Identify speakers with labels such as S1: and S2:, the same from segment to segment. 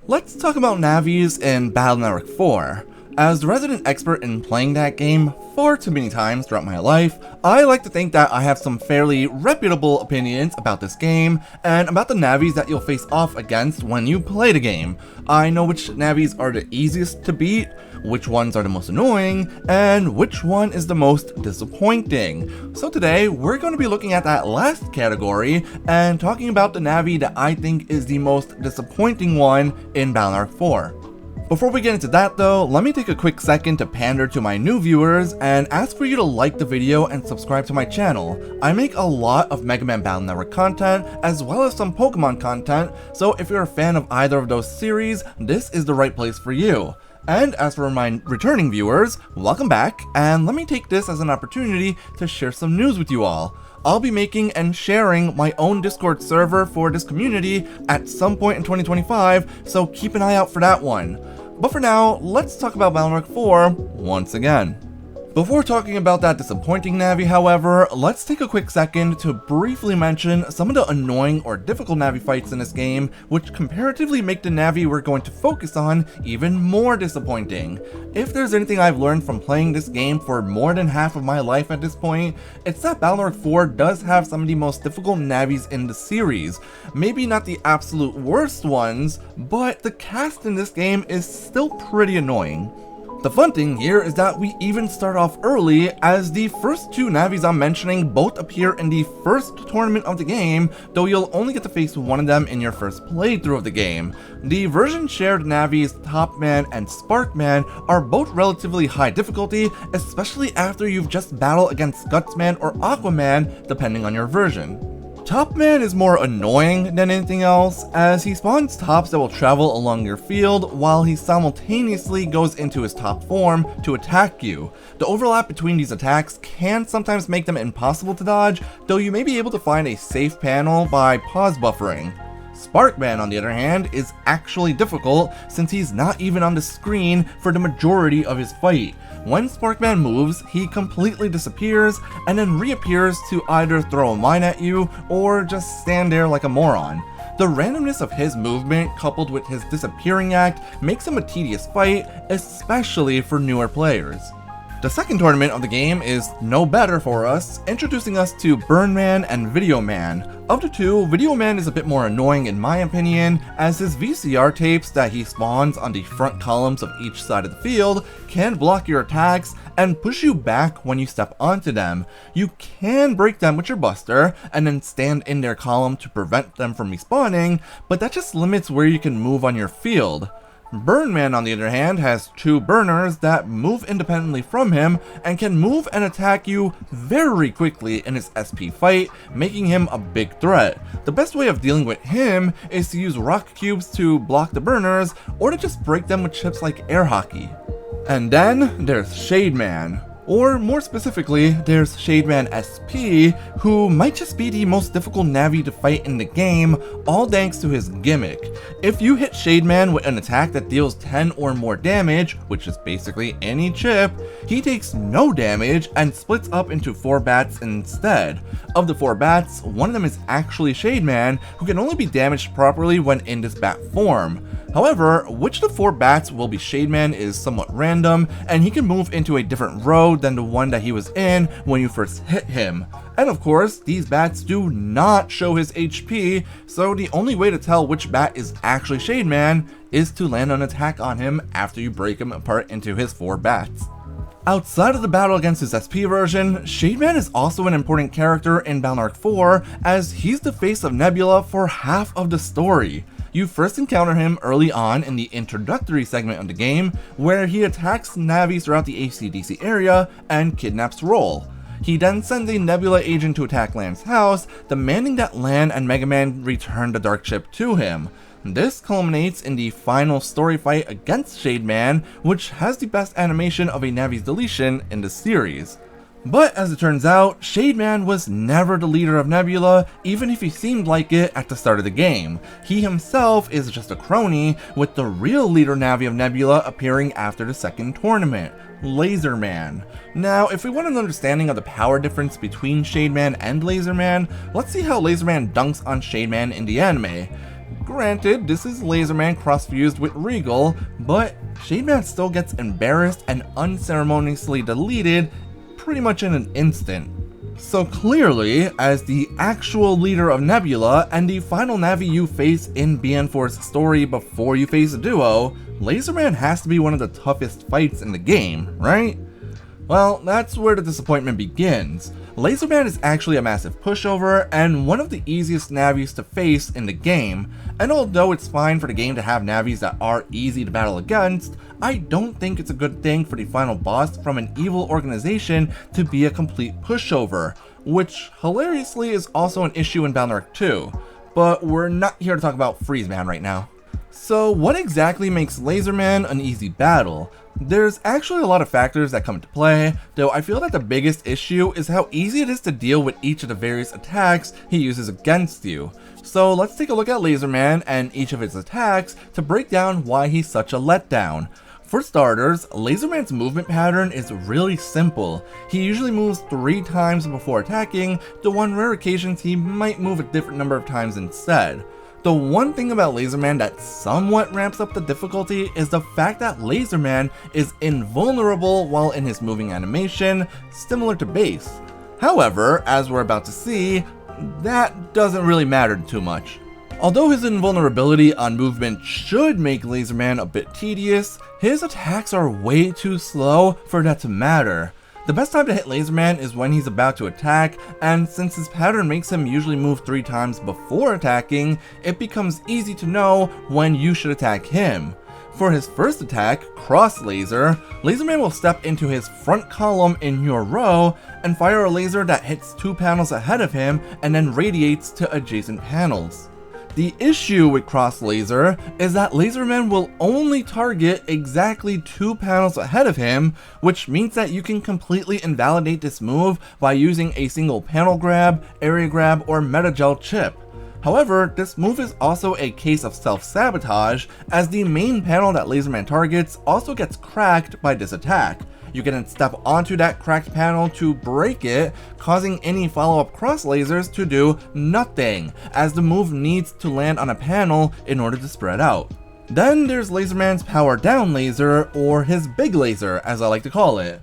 S1: Let's talk about Navis in Battle Network 4. As the resident expert in playing that game far too many times throughout my life, I like to think that I have some fairly reputable opinions about this game and about the Navis that you'll face off against when you play the game. I know which Navis are the easiest to beat, which ones are the most annoying, and which one is the most disappointing. So today, we're going to be looking at that last category and talking about the Navi that I think is the most disappointing one in Battle Network 4. Before we get into that though, let me take a quick second to pander to my new viewers and ask for you to like the video and subscribe to my channel. I make a lot of Mega Man Battle Network content as well as some Pokemon content, so if you're a fan of either of those series, this is the right place for you. And as for my returning viewers, welcome back, and let me take this as an opportunity to share some news with you all. I'll be making and sharing my own Discord server for this community at some point in 2025, so keep an eye out for that one. But for now, let's talk about Battle Network 4 once again. Before talking about that disappointing Navi, however, let's take a quick second to briefly mention some of the annoying or difficult Navi fights in this game, which comparatively make the Navi we're going to focus on even more disappointing. If there's anything I've learned from playing this game for more than half of my life at this point, it's that Battle Network 4 does have some of the most difficult Navis in the series. Maybe not the absolute worst ones, but the cast in this game is still pretty annoying. The fun thing here is that we even start off early, as the first two Navis I'm mentioning both appear in the first tournament of the game, though you'll only get to face one of them in your first playthrough of the game. The version shared Navis, Top Man and Spark Man, are both relatively high difficulty, especially after you've just battled against Gutsman or Aquaman, depending on your version. Top Man is more annoying than anything else, as he spawns tops that will travel along your field while he simultaneously goes into his top form to attack you. The overlap between these attacks can sometimes make them impossible to dodge, though you may be able to find a safe panel by pause buffering. Sparkman, on the other hand, is actually difficult since he's not even on the screen for the majority of his fight. When Sparkman moves, he completely disappears and then reappears to either throw a mine at you or just stand there like a moron. The randomness of his movement coupled with his disappearing act makes him a tedious fight, especially for newer players. The second tournament of the game is no better for us, introducing us to Burn Man and Video Man. Of the two, Video Man is a bit more annoying in my opinion, as his VCR tapes that he spawns on the front columns of each side of the field can block your attacks and push you back when you step onto them. You can break them with your buster and then stand in their column to prevent them from respawning, but that just limits where you can move on your field. Burn Man, on the other hand, has two burners that move independently from him and can move and attack you very quickly in his SP fight, making him a big threat. The best way of dealing with him is to use rock cubes to block the burners, or to just break them with chips like air hockey. And then there's Shade Man. Or more specifically, there's Shademan SP, who might just be the most difficult Navi to fight in the game, all thanks to his gimmick. If you hit Shademan with an attack that deals 10 or more damage, which is basically any chip, he takes no damage and splits up into 4 bats instead. Of the 4 bats, one of them is actually Shademan, who can only be damaged properly when in this bat form. However, which of the 4 bats will be Shademan is somewhat random, and he can move into a different row than the one that he was in when you first hit him. And of course, these bats do not show his HP, so the only way to tell which bat is actually Shademan is to land an attack on him after you break him apart into his 4 bats. Outside of the battle against his SP version, Shademan is also an important character in Battle Network 4, as he's the face of Nebula for half of the story. You first encounter him early on in the introductory segment of the game, where he attacks Navis throughout the AC/DC area and kidnaps Roll. He then sends a Nebula agent to attack Lan's house, demanding that Lan and Mega Man return the Dark Chip to him. This culminates in the final story fight against Shademan, which has the best animation of a Navi's deletion in the series. But as it turns out, Shademan was never the leader of Nebula, even if he seemed like it at the start of the game. He himself is just a crony, with the real leader Navi of Nebula appearing after the second tournament, Laserman. Now, if we want an understanding of the power difference between Shademan and Laserman, let's see how Laserman dunks on Shademan in the anime. Granted, this is Laserman cross-fused with Regal, but Shademan still gets embarrassed and unceremoniously deleted pretty much in an instant. So clearly, as the actual leader of Nebula and the final Navi you face in BN4's story before you face a duo, Laserman has to be one of the toughest fights in the game, right? Well, that's where the disappointment begins. Laserman is actually a massive pushover and one of the easiest Navis to face in the game, and although it's fine for the game to have Navis that are easy to battle against, I don't think it's a good thing for the final boss from an evil organization to be a complete pushover, which hilariously is also an issue in Balnark 2, but we're not here to talk about Freezeman right now. So what exactly makes Laserman an easy battle? There's actually a lot of factors that come into play, though I feel that the biggest issue is how easy it is to deal with each of the various attacks he uses against you. So let's take a look at Laserman and each of his attacks to break down why he's such a letdown. For starters, Laserman's movement pattern is really simple. He usually moves 3 times before attacking, though on rare occasions he might move a different number of times instead. The one thing about Laserman that somewhat ramps up the difficulty is the fact that Laserman is invulnerable while in his moving animation, similar to Base. However, as we're about to see, that doesn't really matter too much. Although his invulnerability on movement should make Laserman a bit tedious, his attacks are way too slow for that to matter. The best time to hit Laserman is when he's about to attack, and since his pattern makes him usually move 3 times before attacking, it becomes easy to know when you should attack him. For his first attack, Cross Laser, Laserman will step into his front column in your row and fire a laser that hits 2 panels ahead of him and then radiates to adjacent panels. The issue with Cross Laser is that Laserman will only target exactly 2 panels ahead of him, which means that you can completely invalidate this move by using a single panel grab, area grab, or Metagel chip. However, this move is also a case of self-sabotage, as the main panel that Laserman targets also gets cracked by this attack. You can then step onto that cracked panel to break it, causing any follow-up cross lasers to do nothing, as the move needs to land on a panel in order to spread out. Then there's Laserman's power down laser, or his big laser as I like to call it.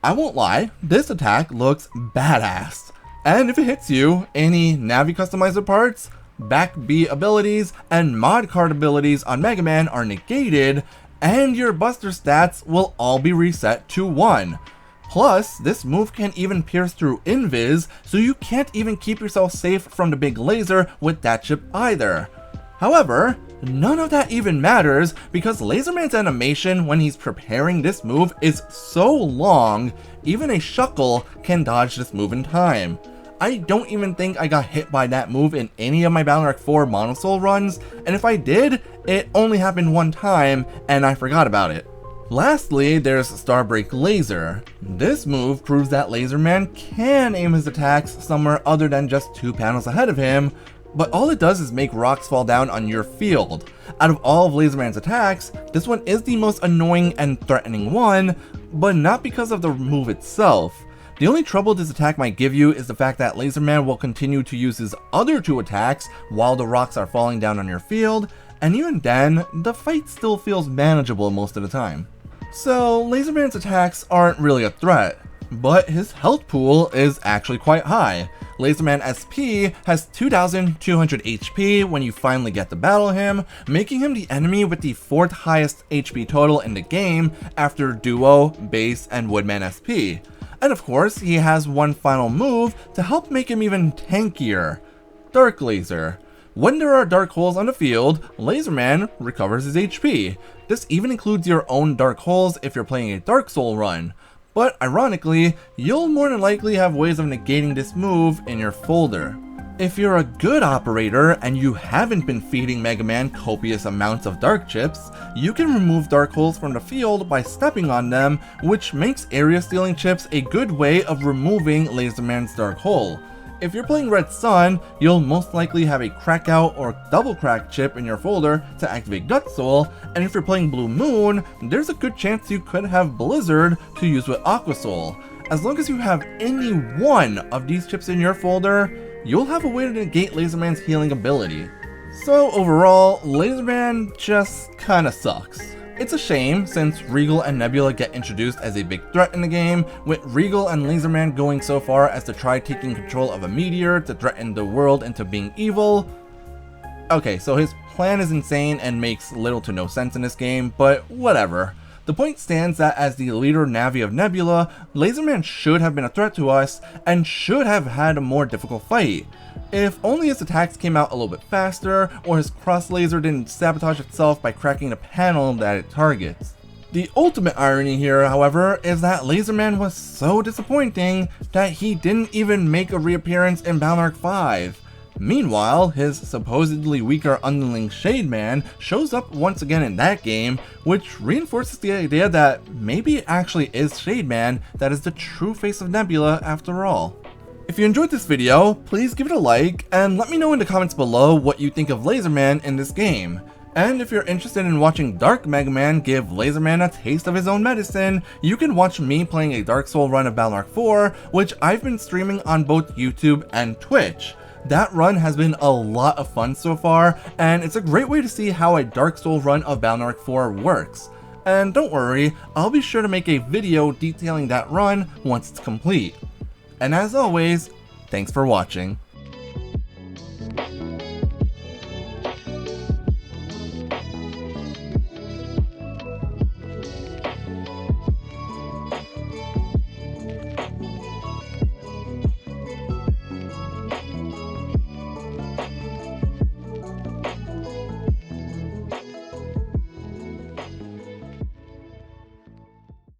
S1: I won't lie, this attack looks badass. And if it hits you, any Navi customizer parts, back B abilities, and mod card abilities on Mega Man are negated, and your buster stats will all be reset to 1. Plus, this move can even pierce through invis, so you can't even keep yourself safe from the big laser with that chip either. However, none of that even matters because Laserman's animation when he's preparing this move is so long, even a Shuckle can dodge this move in time. I don't even think I got hit by that move in any of my Balnark 4 Monosoul runs, and if I did, it only happened 1 time and I forgot about it. Lastly, there's Starbreak Laser. This move proves that Laserman can aim his attacks somewhere other than just 2 panels ahead of him, but all it does is make rocks fall down on your field. Out of all of Laserman's attacks, this one is the most annoying and threatening one, but not because of the move itself. The only trouble this attack might give you is the fact that Laserman will continue to use his other 2 attacks while the rocks are falling down on your field, and even then, the fight still feels manageable most of the time. So, Laserman's attacks aren't really a threat, but his health pool is actually quite high. Laserman SP has 2200 HP when you finally get to battle him, making him the enemy with the 4th highest HP total in the game after Duo, Base, and Woodman SP. And of course, he has one final move to help make him even tankier, Dark Laser. When there are dark holes on the field, Laserman recovers his HP. This even includes your own dark holes if you're playing a Dark Soul run. But ironically, you'll more than likely have ways of negating this move in your folder. If you're a good operator and you haven't been feeding Mega Man copious amounts of dark chips, you can remove dark holes from the field by stepping on them, which makes area stealing chips a good way of removing Laserman's dark hole. If you're playing Red Sun, you'll most likely have a crack out or double crack chip in your folder to activate Gut Soul, and if you're playing Blue Moon, there's a good chance you could have Blizzard to use with Aqua Soul. As long as you have any one of these chips in your folder, you'll have a way to negate Laserman's healing ability. So overall, Laserman just kinda sucks. It's a shame, since Regal and Nebula get introduced as a big threat in the game, with Regal and Laserman going so far as to try taking control of a meteor to threaten the world into being evil. Okay, so his plan is insane and makes little to no sense in this game, but whatever. The point stands that as the leader Navi of Nebula, Laserman should have been a threat to us, and should have had a more difficult fight. If only his attacks came out a little bit faster, or his cross laser didn't sabotage itself by cracking the panel that it targets. The ultimate irony here, however, is that Laserman was so disappointing that he didn't even make a reappearance in Balnark 5. Meanwhile, his supposedly weaker underling Shademan shows up once again in that game, which reinforces the idea that maybe it actually is Shademan that is the true face of Nebula after all. If you enjoyed this video, please give it a like, and let me know in the comments below what you think of Laserman in this game. And if you're interested in watching Dark Mega Man give Laserman a taste of his own medicine, you can watch me playing a Dark Soul run of Balnark 4, which I've been streaming on both YouTube and Twitch. That run has been a lot of fun so far, and it's a great way to see how a Dark Soul run of Balnark 4 works. And don't worry, I'll be sure to make a video detailing that run once it's complete. And as always, thanks for watching.